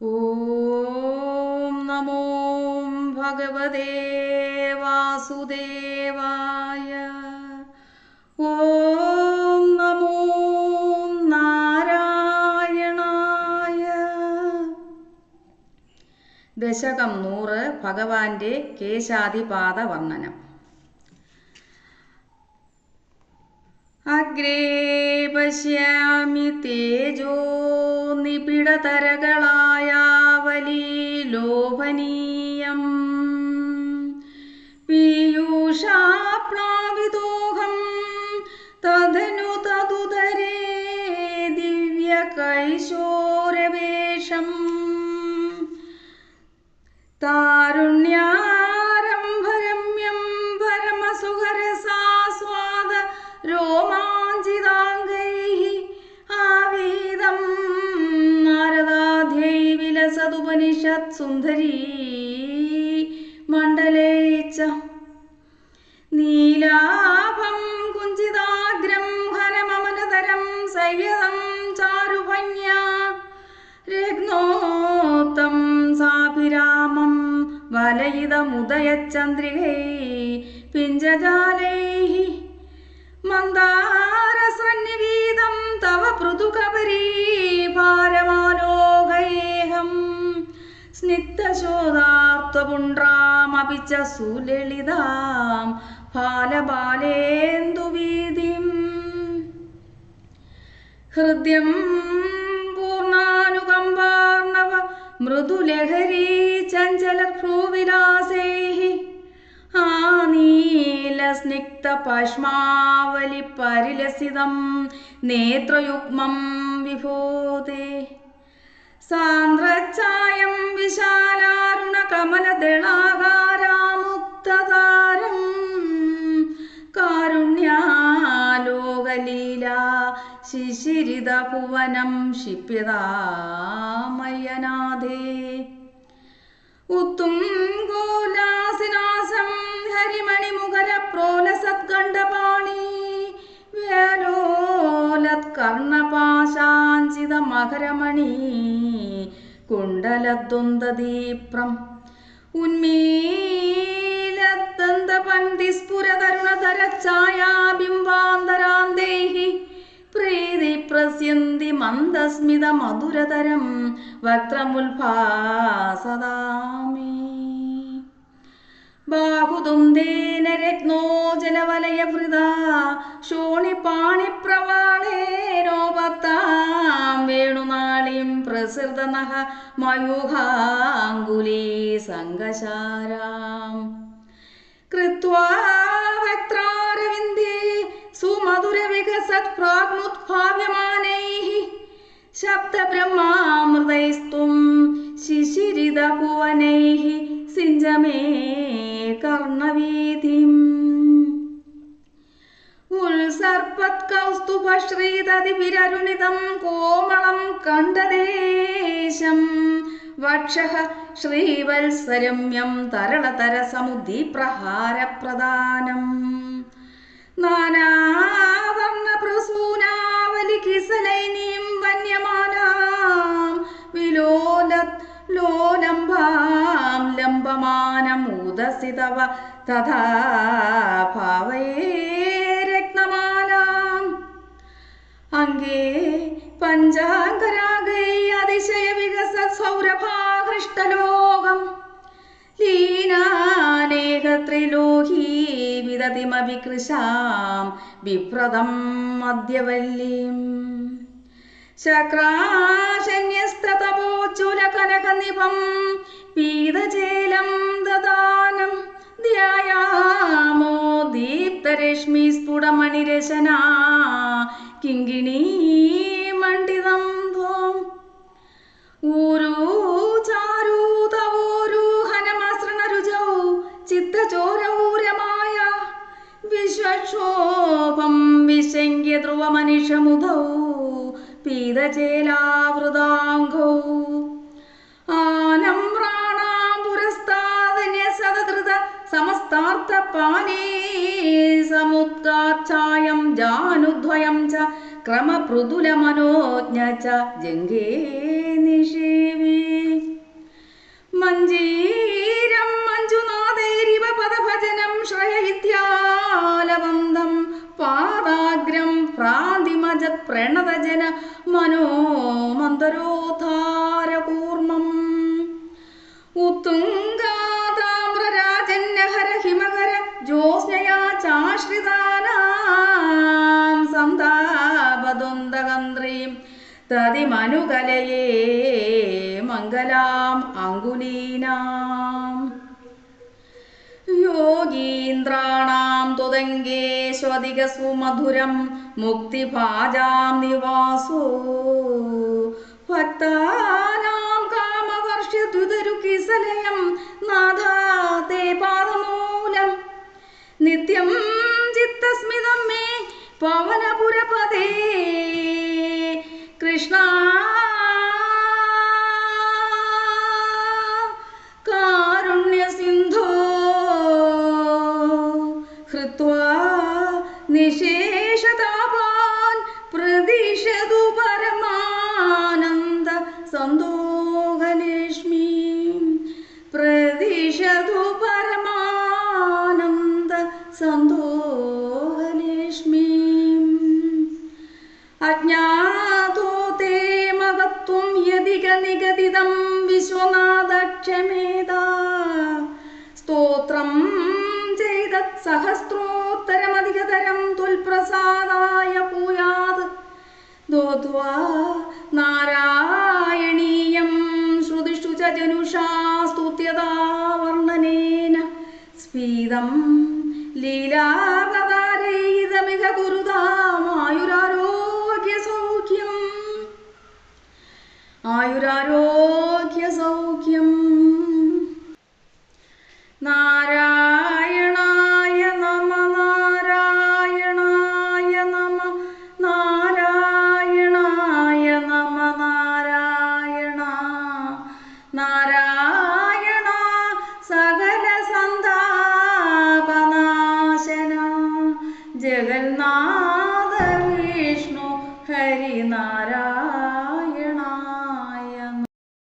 ഓം നമോ ഭഗവതേ വാസുദേവായ. ഓം നമോ നാരായണായ. ദശകം 100 ഭഗവാന്റെ കേശാദിപാദ വർണ്ണനം. അഗ്രേ പശ്യാമി തേജോ നിബിഡതരകളായാവലീലോഭനീയം പീയൂഷാപ്ലാവിതോഹം തദനു തദുദരേ ദിവ്യകൈശോരവേഷം താരുണ്യാരംഭരമ്യം പരമസുഖരസാസ്വാദ രോമാഞ്ചിതാംഗൈഃ ആവീതം നാരദാധ്യൈ വിലസതുപനിഷത് സുന്ദരീ മണ്ഡലേ ച നീലാഭം കുഞ്ചിതാഗ്രം ഘനമമലതരം സയ്യദം ചാരുഭംഗ്യാ രഗ്നോത്തം സാഭിരാമം വലയിതമുദയചന്ദ്രികൈ പിഞ്ചജാലൈഃ മന്ദാരസന്നിവീതം തവ പൃഥുകപരീഭാരമാലോകയേഹം സ്നിഗ്ധശോധാർത്തപുണ്ട്രാമപി ച സുലളിതാം ഫാലബാലേന്ദുവീതിം ഹൃദ്യം പൂർണ്ണാനുകമ്പാർണവ മൃദുലഹരീ ചഞ്ചലഭ്രൂവിലാസൈഃ ആനീലസ്നിഗ്ധപശ്മാവലി പരിലസിതം നേത്രയുഗ്മം വിഭൂതേ സാന്ദ്രഛായം വിശാലാരുണകമലദളാകാരാമുക്തതാരം കാരുണ്യാലോകലീലാ ശിശിരിതഭുവനം ക്ഷിപ്യതാമയ്യനാഥേ ഉത്തുംഗോലാസിനാസം ഹരിമണിമുഖരപ്രോലസദ്ഗണ്ഡപാണി വ്യാലോലത്കർണപാശാഞ്ചിതമകരമണി കുണ്ഡലദ്വന്ദ്വദീപ്രം ഉന്മീലദ്ദന്തപന്തിസ്ഫുരതരുണധരഛായാബിംബാന്തരാന്തൈഃ പ്രീതിപ്രസ്യന്തി മന്ദസ്മിതമധുരതരം വക്ത്രമുൽഭാസദാമി ബാഹുതുംദേന രത്നോജലവലയവൃതാ ശോണിപാണിപ്രവാളേനോപത്താം വേണുനാളീം പ്രസൃതനഃ മയൂഖാംഗുലീ സംഗശാരാം കൃത്വാ വക്ത്രാരവിന്ദേ സുമധുരവികസത്പ്രാഗ്മുദ്ഭാവ്യമാനൈഃ ശബ്ദബ്രഹ്മാമൃതൈസ്ത്വം ശിശിരിതഭുവനൈഃ സിഞ്ചമേ കർണവീഥിം ഉത്സർപ്പത്കൗസ്തുഭശ്രീതതിവിരരുണിതം കോമളം കണ്ഠദേശം വക്ഷഃ ശ്രീവത്സരമ്യം തരളതരസമുദ്ദീപ്രഹാരപ്രദാനം നാനാവർണപ്രസൂനാവലികിസലൈനീം വന്യമാനാം വിലോലത് ലോലംബാം ലംബമാനമൂദസി തവ തഥാ ഭാവയേ രത്നമാലാം അംഗേ പഞ്ചാംഗരാഗൈ അതിശയവികസത് സൗരഭാഹൃഷ്ടലോകം ലീനാനേകത്രിലോഹീ വിദതിമവികൃശാം വിപ്രദം മദ്യവല്ലീം ശക്രാശന്യസ്തതപോച്ചുലകനകനിഭം പീതചേലം ദദാനം ധ്യായാമോ ദീപ്തരശ്മിസ്ഫുടമണിരശനാ കിങ്കിണീ മണ്ഡിതം ത്വം ഊരൂ ചാരൂ തവോരൂ ഹനമസൃണരുചൗ ചിത്തചോരൗരമായ വിശ്വക്ഷോഭം വിശങ്ക്യ ധ്രുവമനിഷമുദൗ പീതചേലാവൃതാംഗൗ ആനമ്രാണാം പുരസ്താദന്യസതധൃത സമസ്താർത്ഥപാനേ സമുദ്ഗാച്ഛായം ജാനുദ്വയം ച ക്രമപൃഥുലമനോജ്ഞ ച ജംഘേ നിഷേവേ ഉത്തുംഗാതാമ്രരാജന്യഹര ഹിമകര ജ്യോത്സ്നയാ ചാശ്രിതാനാം സന്താപദുന്തകന്ത്രീം തതിമനുകലയേ മംഗലാം അങ്കുലീനാം യോഗീന്ദ്രാണാം തുതങ്കേശ്വതികസു മധുരം മുക്തിഭാജാം നിവാസോ ഭക്താനാം കാമവർഷ്യദ്വിതരുകിസലയം നാഥാ തേ പാദമൂലം നിത്യം ചിത്തസ്മിതം മേ പവനപുരപദേ കൃഷ്ണ കാരുണ്യസിന്ധോ ഹൃത്വാ നിശേഷതാപാൻ പ്രദിശതു പരമാനന്ദ സന്തോഹലക്ഷ്മീ പ്രദിശതു പരമാനന്ദ സന്തോഹലക്ഷ്മീ അജ്ഞാതോ തേ മഹത്വം യദിക നിഗദിതം വിശ്വനാഥ ക്ഷമേതാ സ്തോത്രം ചെയ്തത് സഹസ്രോത്തരമധികതരം തുൽപ്രസാദായ പൂയാത് ദോദ്വാ നാരായണീയം ശ്രുതിഷു ച ജനുഷാ സ്തുത്യതാ വർണ്ണനേന സ്ഫീതം ലീലാവതാരൈതമിക കുരുതാമായുരാരോഗ്യസൗഖ്യം ആയുരാരോഗ്യസൗഖ്യം നാരായണായ നമ നാരായണായ നമ നാരായണായ നമ നാരായണ നാരായണ സകല സന്താപനാശന ജഗന്നാഥ വിഷ്ണു ഹരിനാരായണ